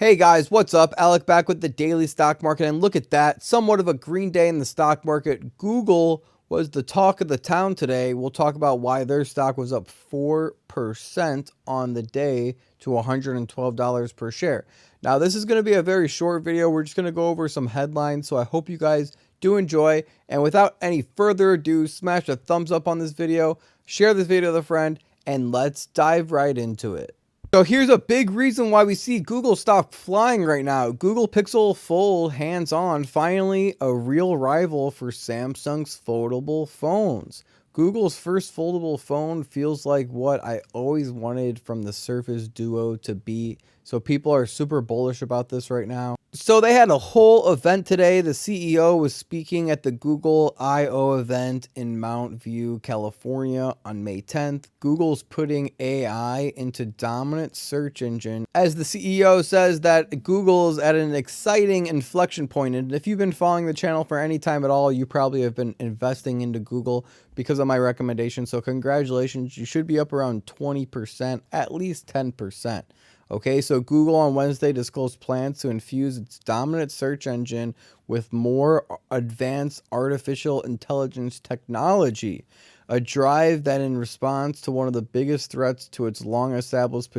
Hey guys, what's up? Alec back with the daily stock market, and look at that. Somewhat of a green day in the stock market. Google was the talk of the town today. We'll talk about why their stock was up 4% on the day to $112 per share. Now, this is going to be a very short video. We're just going to go over some headlines, so I hope you guys do enjoy. And without any further ado, smash a thumbs up on this video, share this video with a friend, and let's dive right into it. So here's a big reason why we see Google stock flying right now. Google Pixel Fold hands-on, finally a real rival for Samsung's foldable phones. Google's first foldable phone feels like what I always wanted from the Surface Duo to be. So people are super bullish about this right now. So they had a whole event today. The CEO was speaking at the Google I/O event in Mount View, California on May 10th. Google's putting AI into dominant search engine. As the CEO says that Google is at an exciting inflection point. And if you've been following the channel for any time at all, you probably have been investing into Google because of my recommendation. So congratulations, you should be up around 20%, at least 10%. Okay, so Google on Wednesday disclosed plans to infuse its dominant search engine with more advanced artificial intelligence technology, a drive that in response to one of the biggest threats to its long-established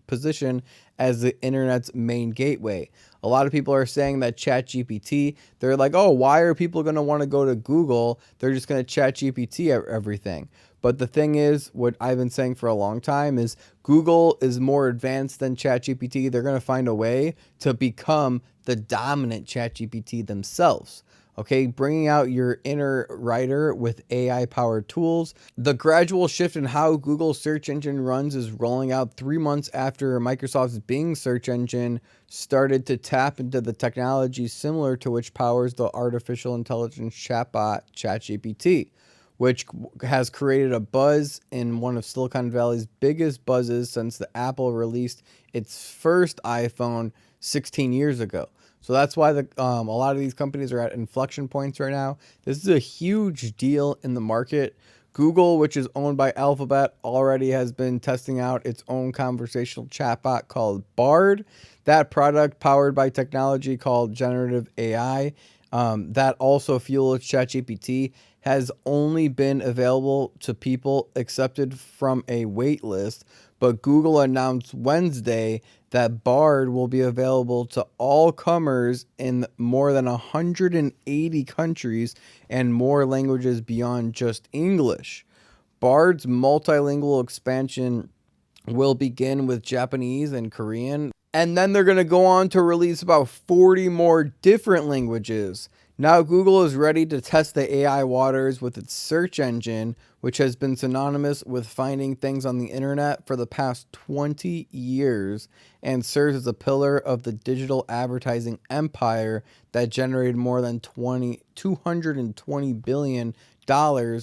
position as the internet's main gateway. A lot of people are saying that ChatGPT, they're like, oh, why are people going to want to go to Google? They're just going to ChatGPT everything. But the thing is, what I've been saying for a long time is Google is more advanced than ChatGPT. They're going to find a way to become the dominant ChatGPT themselves. Okay, bringing out your inner writer with AI-powered tools. The gradual shift in how Google's search engine runs is rolling out 3 months after Microsoft's Bing search engine started to tap into the technology similar to which powers the artificial intelligence chatbot ChatGPT, which has created a buzz in one of Silicon Valley's biggest buzzes since the Apple released its first iPhone 16 years ago. So that's why a lot of these companies are at inflection points right now. This is a huge deal in the market. Google, which is owned by Alphabet, already has been testing out its own conversational chatbot called Bard. That product, powered by technology called generative AI, that also fuels ChatGPT, has only been available to people accepted from a wait list. But Google announced Wednesday that Bard will be available to all comers in more than 180 countries and more languages beyond just English. Bard's multilingual expansion will begin with Japanese and Korean, and then they're going to go on to release about 40 more different languages. Now Google is ready to test the AI waters with its search engine, which has been synonymous with finding things on the internet for the past 20 years and serves as a pillar of the digital advertising empire that generated more than $220 billion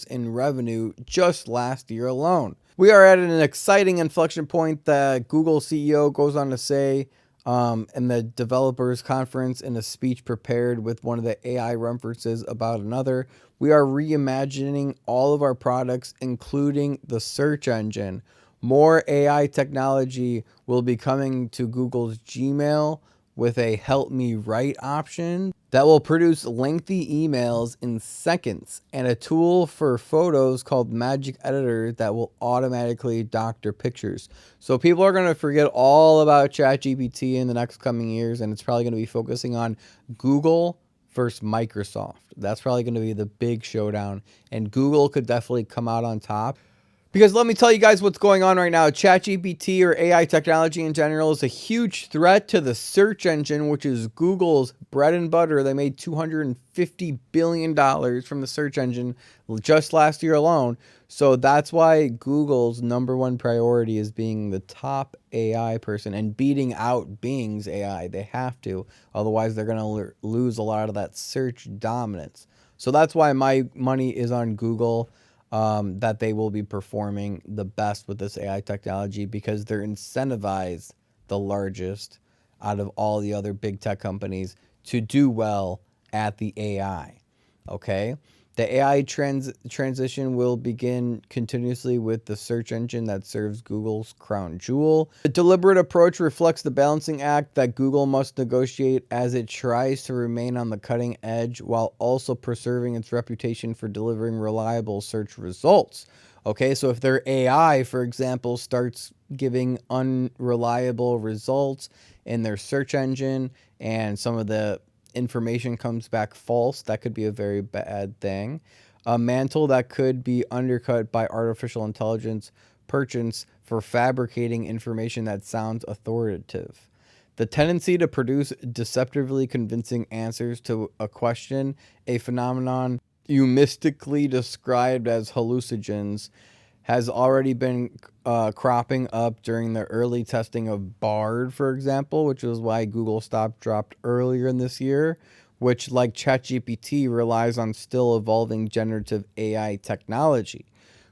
in revenue just last year alone. We are at an exciting inflection point. The Google CEO goes on to say in the developers conference in a speech prepared with one of the AI references about another, we are reimagining all of our products, including the search engine. More AI technology will be coming to Google's Gmail with a help me write option that will produce lengthy emails in seconds, and a tool for photos called Magic Editor that will automatically doctor pictures. So people are going to forget all about ChatGPT in the next coming years, and it's probably going to be focusing on Google versus Microsoft. That's probably going to be the big showdown, and Google could definitely come out on top. Because let me tell you guys what's going on right now. ChatGPT, or AI technology in general, is a huge threat to the search engine, which is Google's bread and butter. They made $250 billion from the search engine just last year alone. So that's why Google's #1 priority is being the top AI person and beating out Bing's AI. They have to. Otherwise, they're going to lose a lot of that search dominance. So that's why my money is on Google. That they will be performing the best with this AI technology because they're incentivized the largest out of all the other big tech companies to do well at the AI. Okay. The AI transition will begin continuously with the search engine that serves Google's crown jewel. The deliberate approach reflects the balancing act that Google must negotiate as it tries to remain on the cutting edge while also preserving its reputation for delivering reliable search results. Okay, so if their AI, for example, starts giving unreliable results in their search engine and some of the information comes back false, that could be a very bad thing. A mantle that could be undercut by artificial intelligence perchance for fabricating information that sounds authoritative. The tendency to produce deceptively convincing answers to a question, a phenomenon euphemistically described as hallucinogens, has already been cropping up during the early testing of Bard, for example, which is why Google stock dropped earlier in this year, which, like ChatGPT, relies on still evolving generative AI technology.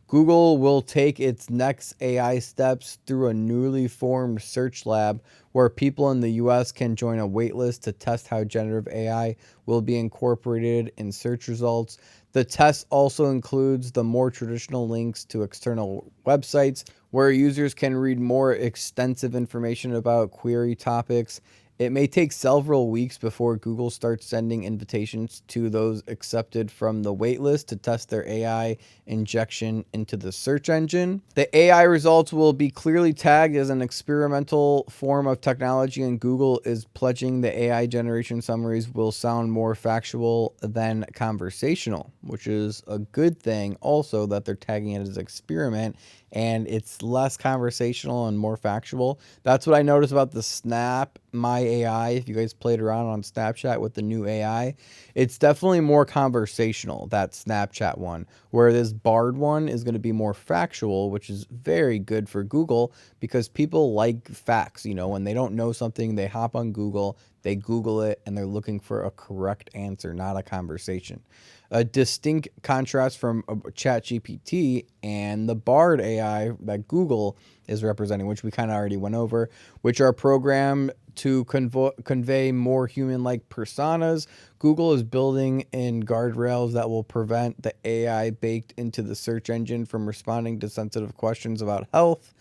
Google will take its next AI steps through a newly formed search lab where people in the US can join a waitlist to test how generative AI will be incorporated in search results. The test also includes the more traditional links to external websites where users can read more extensive information about query topics. It may take several weeks before Google starts sending invitations to those accepted from the waitlist to test their AI injection into the search engine. The AI results will be clearly tagged as an experimental form of technology, and Google is pledging the AI generation summaries will sound more factual than conversational, which is a good thing also that they're tagging it as experiment and it's less conversational and more factual. That's what I noticed about the Snap My AI. If you guys played around on Snapchat with the new AI, it's definitely more conversational, that Snapchat one, where this Bard one is going to be more factual, which is very good for Google because people like facts. You know, when they don't know something, they hop on Google, they Google it, and they're looking for a correct answer, not a conversation. A distinct contrast from ChatGPT and the Bard AI that Google is representing, which we kind of already went over, which are programmed to convey more human-like personas. Google is building in guardrails that will prevent the AI baked into the search engine from responding to sensitive questions about health,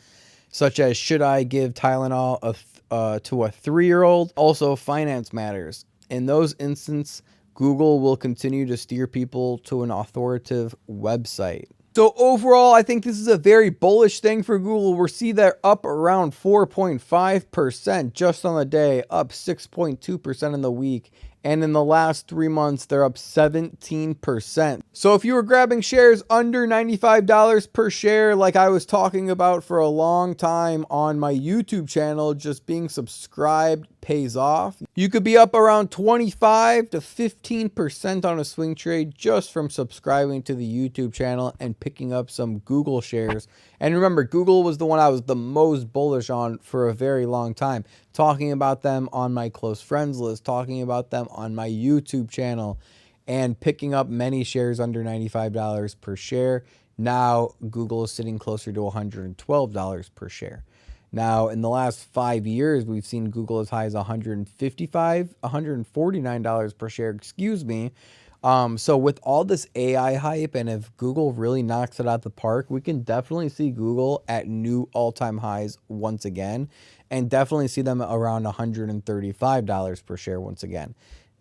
such as should I give Tylenol to a 3-year-old? Also, finance matters. In those instances, Google will continue to steer people to an authoritative website. So overall, I think this is a very bullish thing for Google. We'll see they're up around 4.5% just on the day, up 6.2% in the week. And in the last 3 months, they're up 17%. So if you were grabbing shares under $95 per share, like I was talking about for a long time on my YouTube channel, just being subscribed pays off. You could be up around 25 to 15% on a swing trade just from subscribing to the YouTube channel and picking up some Google shares. And remember, Google was the one I was the most bullish on for a very long time, talking about them on my close friends list, talking about them on my YouTube channel, and picking up many shares under $95 per share. Now, Google is sitting closer to $112 per share. Now, in the last 5 years, we've seen Google as high as $149 per share, excuse me. So with all this AI hype, and if Google really knocks it out the park, we can definitely see Google at new all-time highs once again, and definitely see them around $135 per share once again.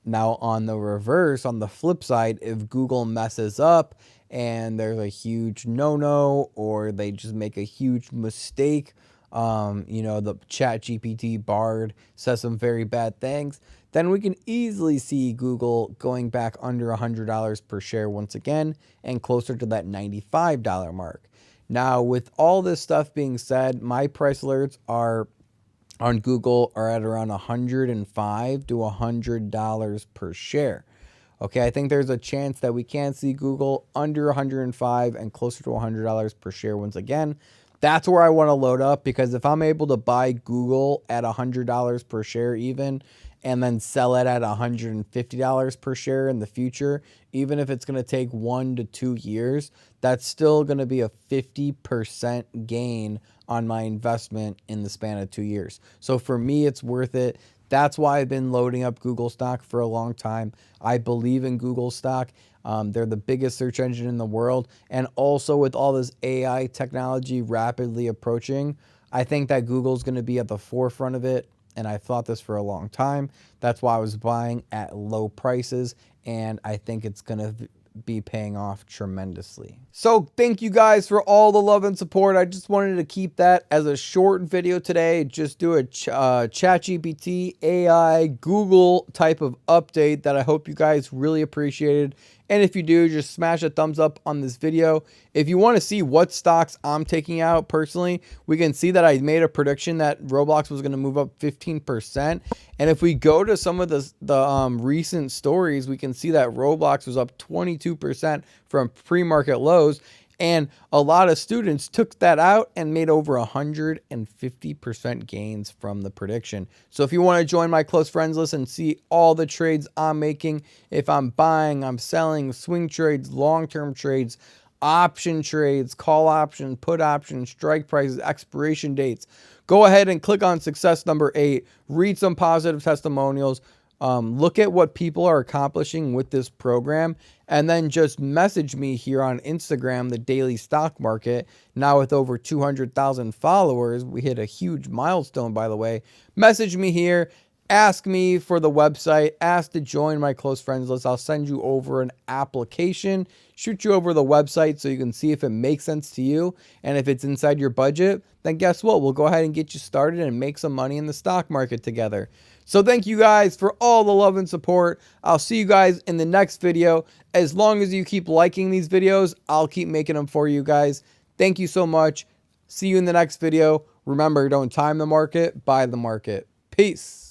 Now, on the reverse, on the flip side, if Google messes up and there's a huge no-no or they just make a huge mistake, the ChatGPT Bard says some very bad things, then we can easily see Google going back under $100 per share once again and closer to that $95 mark. Now, with all this stuff being said, my price alerts are on Google are at around $105 to $100 per share. Okay, I think there's a chance that we can see Google under $105 and closer to $100 per share once again. That's where I want to load up, because if I'm able to buy Google at $100 per share even, and then sell it at $150 per share in the future, even if it's going to take 1 to 2 years, that's still going to be a 50% gain on my investment in the span of 2 years. So for me, it's worth it. That's why I've been loading up Google stock for a long time. I believe in Google stock. They're the biggest search engine in the world. And also with all this AI technology rapidly approaching, I think that Google's going to be at the forefront of it. And I thought this for a long time. That's why I was buying at low prices. And I think it's going to be paying off tremendously. So thank you guys for all the love and support. I just wanted to keep that as a short video today. Just do a ChatGPT, AI, Google type of update that I hope you guys really appreciated. And if you do, just smash a thumbs up on this video. If you want to see what stocks I'm taking out personally, we can see that I made a prediction that Roblox was going to move up 15%. And if we go to some of the recent stories, we can see that Roblox was up 22% from pre-market lows. And a lot of students took that out and made over 150% gains from the prediction. So if you want to join my close friends list and see all the trades I'm making, if I'm buying, I'm selling, swing trades, long-term trades, option trades, call option, put option, strike prices, expiration dates, go ahead and click on success number 8, read some positive testimonials, look at what people are accomplishing with this program, and then just message me here on Instagram, the Daily Stock Market. Now with over 200,000 followers, we hit a huge milestone, by the way. Message me here, ask me for the website, ask to join my close friends list. I'll send you over an application, shoot you over the website so you can see if it makes sense to you. And if it's inside your budget, then guess what? We'll go ahead and get you started and make some money in the stock market together. So thank you guys for all the love and support. I'll see you guys in the next video. As long as you keep liking these videos, I'll keep making them for you guys. Thank you so much. See you in the next video. Remember, don't time the market, buy the market. Peace.